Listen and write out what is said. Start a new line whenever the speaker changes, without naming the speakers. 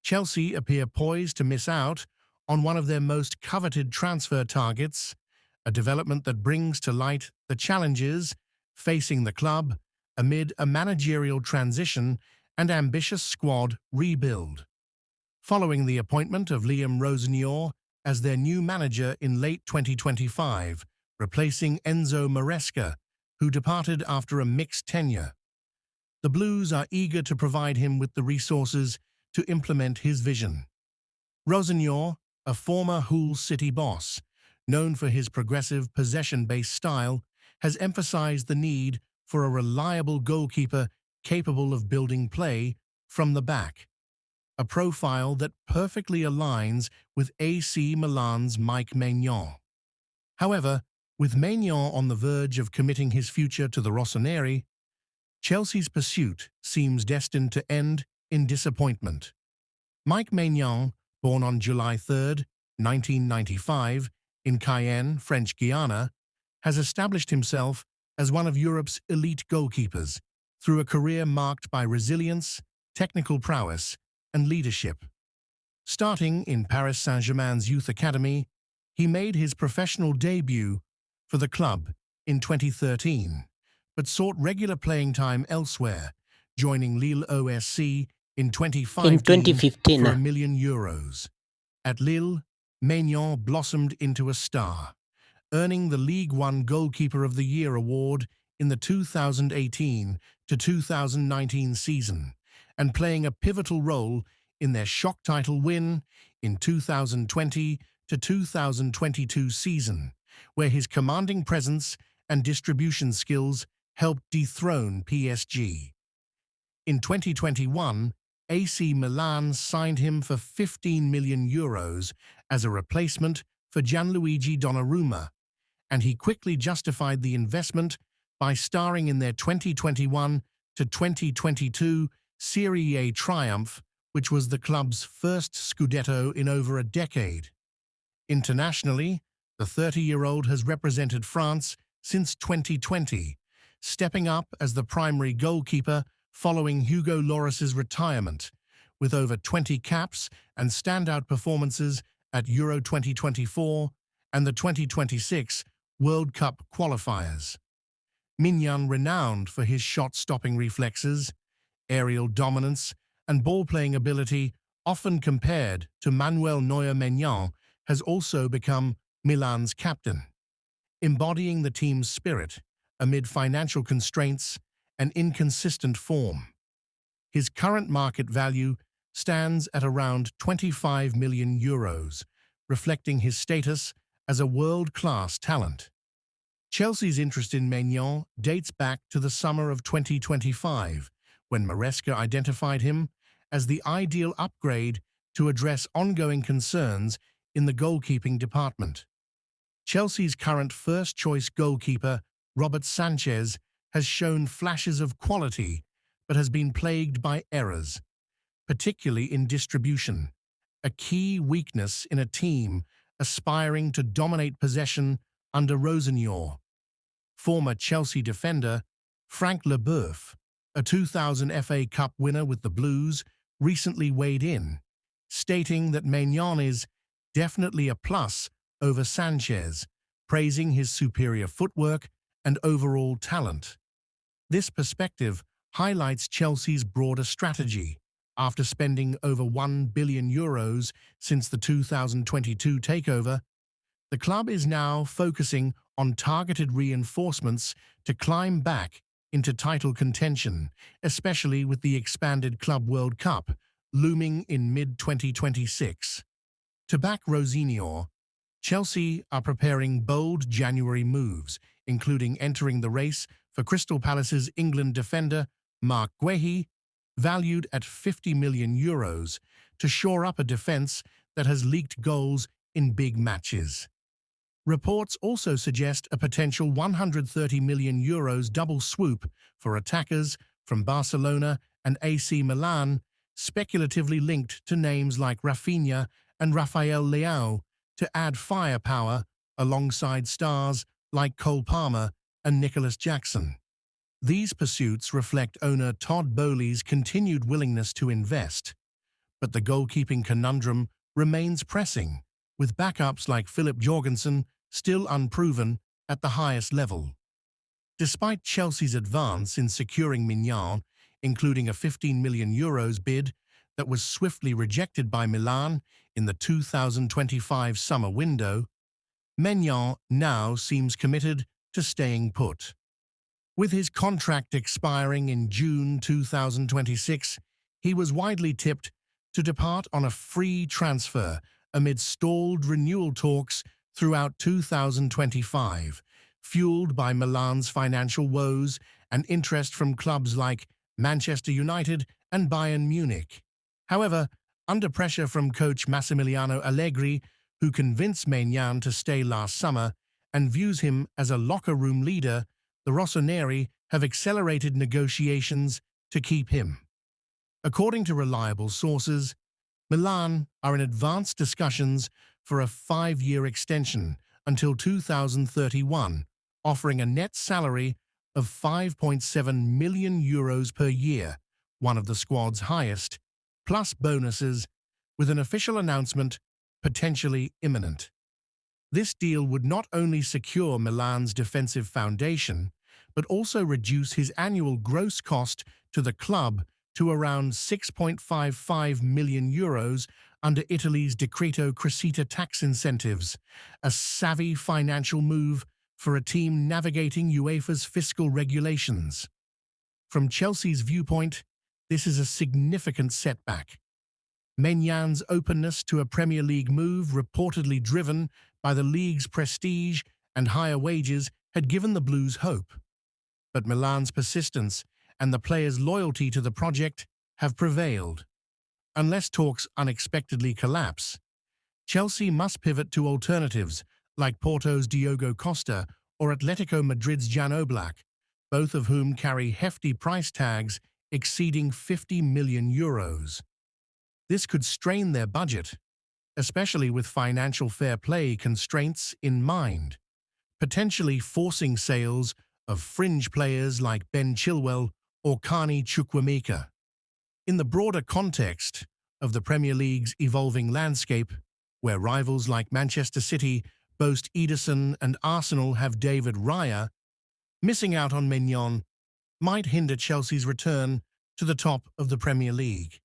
Chelsea appear poised to miss out on one of their most coveted transfer targets, a development that brings to light the challenges facing the club amid a managerial transition and ambitious squad rebuild. Following the appointment of Liam Rosenior as their new manager in late 2025, replacing Enzo Maresca, who departed after a mixed tenure, the Blues are eager to provide him with the resources to implement his vision. Rosenior, a former Hull City boss, known for his progressive possession-based style, has emphasized the need for a reliable goalkeeper capable of building play from the back, a profile that perfectly aligns with AC Milan's Maignan. However, with Maignan on the verge of committing his future to the Rossoneri, Chelsea's pursuit seems destined to end in disappointment. Maignan, born on July 3, 1995, in Cayenne, French Guiana, has established himself as one of Europe's elite goalkeepers through a career marked by resilience, technical prowess, and leadership. Starting in Paris Saint-Germain's youth academy, he made his professional debut for the club in 2013, but sought regular playing time elsewhere, joining Lille OSC in 2015 for €1 million. At Lille, Maignan blossomed into a star, earning the League One Goalkeeper of the Year award in the 2018 to 2019 season, and playing a pivotal role in their shock title win in 2020 to 2022 season, where his commanding presence and distribution skills helped dethrone PSG. In 2021, AC Milan signed him for €15 million as a replacement for Gianluigi Donnarumma, and he quickly justified the investment by starring in their 2021 to 2022 Serie A triumph, which was the club's first Scudetto in over a decade. Internationally, the 30-year-old has represented France since 2020, stepping up as the primary goalkeeper following Hugo Lloris's retirement, with over 20 caps and standout performances at Euro 2024 and the 2026 World Cup qualifiers. Maignan, renowned for his shot-stopping reflexes, aerial dominance, and ball-playing ability, often compared to Manuel Neuer, Maignan has also become Milan's captain, embodying the team's spirit amid financial constraints and inconsistent form. His current market value stands at around €25 million, reflecting his status as a world-class talent. Chelsea's interest in Maignan dates back to the summer of 2025, when Maresca identified him as the ideal upgrade to address ongoing concerns in the goalkeeping department. Chelsea's current first-choice goalkeeper, Robert Sanchez, has shown flashes of quality but has been plagued by errors, particularly in distribution, a key weakness in a team aspiring to dominate possession under Rosenior. Former Chelsea defender Frank Leboeuf, a 2000 FA Cup winner with the Blues, recently weighed in, stating that Maignan is definitely a plus over Sanchez, praising his superior footwork and overall talent. This perspective highlights Chelsea's broader strategy. After spending over €1 billion since the 2022 takeover, the club is now focusing on targeted reinforcements to climb back into title contention, especially with the expanded Club World Cup looming in mid-2026. To back Rosenior, Chelsea are preparing bold January moves, including entering the race for Crystal Palace's England defender Marc Guehi, valued at €50 million, to shore up a defence that has leaked goals in big matches. Reports also suggest a potential €130 million double swoop for attackers from Barcelona and AC Milan, speculatively linked to names like Rafinha and Rafael Leao, to add firepower alongside stars like Cole Palmer and Nicholas Jackson. These pursuits reflect owner Todd Boehly's continued willingness to invest, but the goalkeeping conundrum remains pressing, with backups like Philip Jorgensen still unproven at the highest level. Despite Chelsea's advance in securing Maignan, including a €15 million bid that was swiftly rejected by Milan in the 2025 summer window, Maignan now seems committed to staying put. With his contract expiring in June 2026, he was widely tipped to depart on a free transfer amid stalled renewal talks throughout 2025, fueled by Milan's financial woes and interest from clubs like Manchester United and Bayern Munich. However, under pressure from coach Massimiliano Allegri, who convinced Maignan to stay last summer and views him as a locker room leader, the Rossoneri have accelerated negotiations to keep him. According to reliable sources, Milan are in advanced discussions for a 5-year extension until 2031, offering a net salary of €5.7 million per year, one of the squad's highest, plus bonuses, with an official announcement potentially imminent. This deal would not only secure Milan's defensive foundation, but also reduce his annual gross cost to the club to around €6.55 million under Italy's Decreto Crescita tax incentives, a savvy financial move for a team navigating UEFA's fiscal regulations. From Chelsea's viewpoint, this is a significant setback. Maignan's openness to a Premier League move, reportedly driven by the league's prestige and higher wages, had given the Blues hope. But Milan's persistence and the players' loyalty to the project have prevailed. Unless talks unexpectedly collapse, Chelsea must pivot to alternatives like Porto's Diogo Costa or Atletico Madrid's Jan Oblak, both of whom carry hefty price tags exceeding €50 million. This could strain their budget, especially with financial fair play constraints in mind, potentially forcing sales of fringe players like Ben Chilwell or Carney Chukwuemeka. In the broader context of the Premier League's evolving landscape, where rivals like Manchester City boast Ederson and Arsenal have David Raya, missing out on Maignan might hinder Chelsea's return to the top of the Premier League.